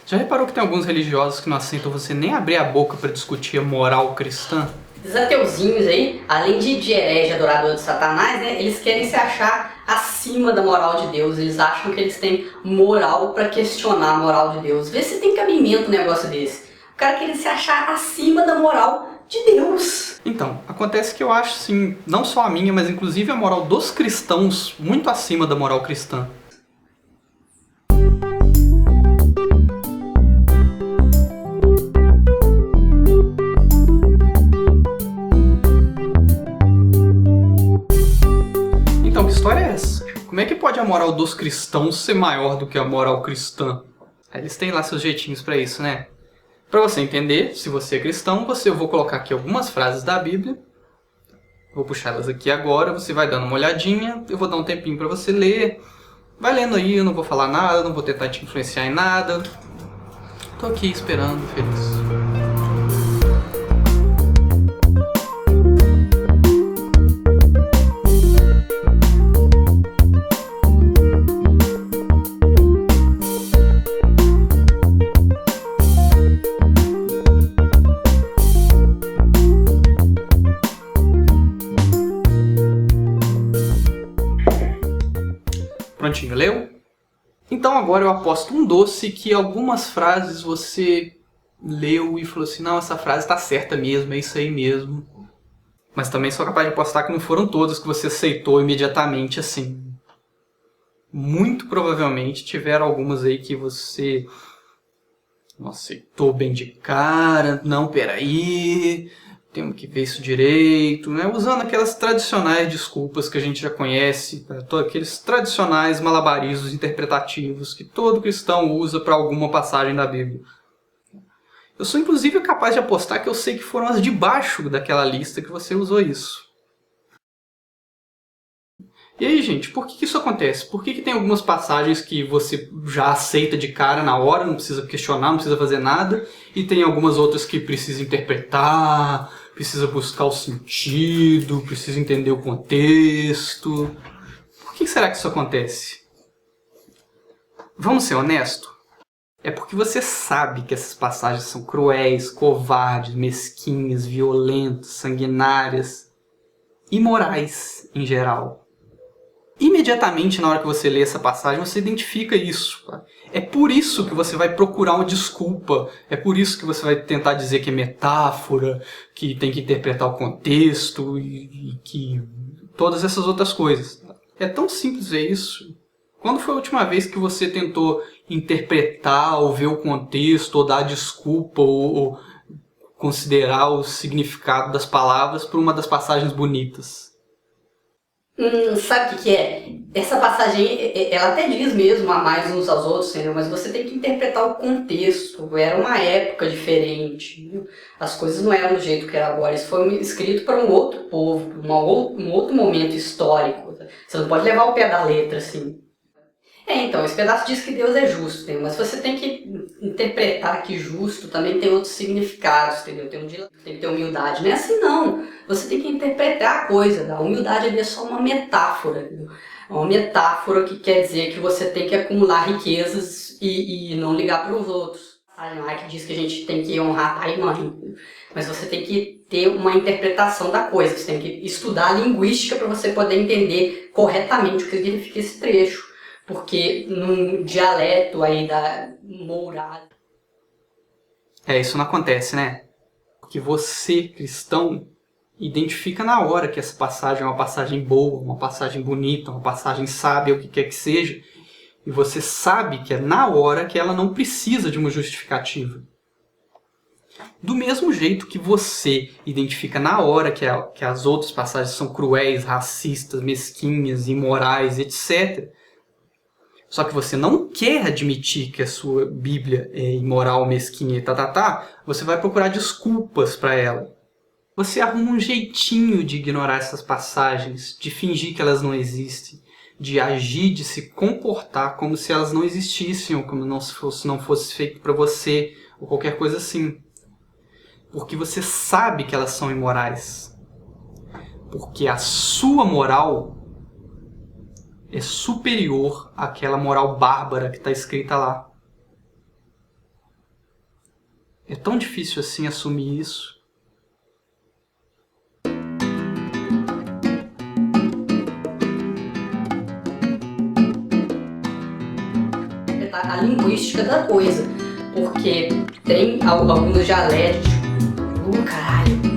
Já reparou que tem alguns religiosos que não aceitam você nem abrir a boca para discutir a moral cristã? Esses ateuzinhos aí, além de herege adorador de Satanás, né, eles querem se achar acima da moral de Deus. Eles acham que eles têm moral para questionar a moral de Deus. Vê se tem cabimento um negócio desse. O cara quer se achar acima da moral de Deus. Então, acontece que eu acho, sim, não só a minha, mas inclusive a moral dos cristãos muito acima da moral cristã. Então, que história é essa? Como é que pode a moral dos cristãos ser maior do que a moral cristã? Eles têm lá seus jeitinhos pra isso, né? Pra você entender, se você é cristão, eu vou colocar aqui algumas frases da Bíblia. Vou puxar elas aqui agora, você vai dando uma olhadinha, eu vou dar um tempinho pra você ler. Vai lendo aí, eu não vou falar nada, não vou tentar te influenciar em nada. Tô aqui esperando, feliz. Prontinho, leu? Então agora eu aposto um doce que algumas frases você leu e falou assim, não, essa frase tá certa mesmo, é isso aí mesmo. Mas também sou capaz de apostar que não foram todas que você aceitou imediatamente assim. Muito provavelmente tiveram algumas aí que você não aceitou bem de cara, não, peraí, temos que ver isso direito, né? Usando aquelas tradicionais desculpas que a gente já conhece, né? Aqueles tradicionais malabarismos interpretativos que todo cristão usa para alguma passagem da Bíblia. Eu sou inclusive capaz de apostar que eu sei que foram as de baixo daquela lista que você usou isso. E aí, gente, por que isso acontece? Por que tem algumas passagens que você já aceita de cara na hora, não precisa questionar, não precisa fazer nada, e tem algumas outras que precisa interpretar, precisa buscar o sentido, precisa entender o contexto? Por que será que isso acontece? Vamos ser honestos? É porque você sabe que essas passagens são cruéis, covardes, mesquinhas, violentas, sanguinárias, imorais em geral. Imediatamente na hora que você lê essa passagem, você identifica isso. É por isso que você vai procurar uma desculpa, é por isso que você vai tentar dizer que é metáfora, que tem que interpretar o contexto e que todas essas outras coisas. É tão simples ver isso. Quando foi a última vez que você tentou interpretar ou ver o contexto, ou dar desculpa, ou considerar o significado das palavras por uma das passagens bonitas? Sabe o que é? Essa passagem, ela até diz mesmo amai uns aos outros, entendeu? Mas você tem que interpretar o contexto. Era uma época diferente, viu? As coisas não eram do jeito que era agora. Isso foi escrito para um outro povo, um outro momento histórico. Você não pode levar o pé da letra, assim. Então, esse pedaço diz que Deus é justo, entendeu? Mas você tem que interpretar que justo também tem outros significados, entendeu? Tem que ter humildade. Não é assim, não. Você tem que interpretar a coisa. A humildade é só uma metáfora, entendeu? É uma metáfora que quer dizer que você tem que acumular riquezas e não ligar para os outros. Não é que diz que a gente tem que honrar pai e mãe, entendeu? Mas você tem que ter uma interpretação da coisa. Você tem que estudar a linguística para você poder entender corretamente o que significa esse trecho. Porque num dialeto aí da mourada... Isso não acontece, né? Porque você, cristão, identifica na hora que essa passagem é uma passagem boa, uma passagem bonita, uma passagem sábia, o que quer que seja. E você sabe que é na hora que ela não precisa de uma justificativa. Do mesmo jeito que você identifica na hora que as outras passagens são cruéis, racistas, mesquinhas, imorais, etc., só que você não quer admitir que a sua Bíblia é imoral, mesquinha e você vai procurar desculpas para ela. Você arruma um jeitinho de ignorar essas passagens, de fingir que elas não existem, de agir, de se comportar como se elas não existissem, ou como se não fosse feito para você, ou qualquer coisa assim. Porque você sabe que elas são imorais. Porque a sua moral é superior àquela moral bárbara que está escrita lá. É tão difícil assim assumir isso. A linguística da coisa, porque tem alguns dialetos, caralho,